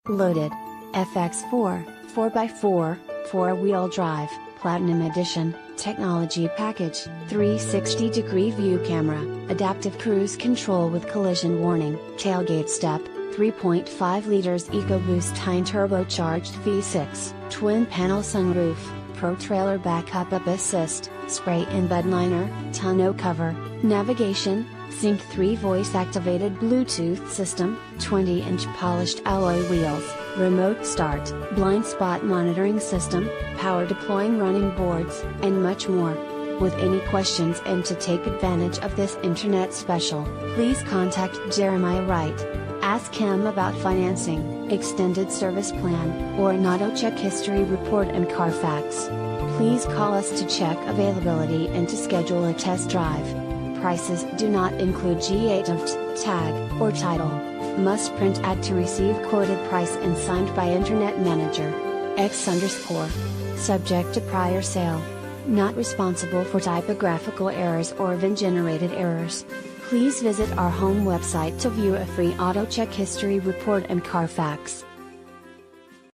Loaded. FX4, 4x4, 4-wheel drive, Platinum Edition, Technology Package, 360-degree view camera, Adaptive Cruise Control with Collision Warning, Tailgate Step, 3.5 liters EcoBoost Tiwn Turbocharged V6, Twin-panel sunroof, Pro Trailer Backup Assist, Spray-in Bedliner, Tonneau cover, navigation, Sync 3 voice-activated Bluetooth system, 20-inch polished alloy wheels, remote start, blind spot monitoring system, power deploying running boards, and much more. With any questions and to take advantage of this internet special, please contact Jeremiah Wright. Ask him about financing, extended service plan, or an auto check history report and Carfax. Please call us to check availability and to schedule a test drive. Prices do not include G8 of tag, or title. Must print ad to receive quoted price and signed by Internet Manager. X_. Subject to prior sale. Not responsible for typographical errors or VIN-generated errors. Please visit our home website to view a free auto check history report and Carfax.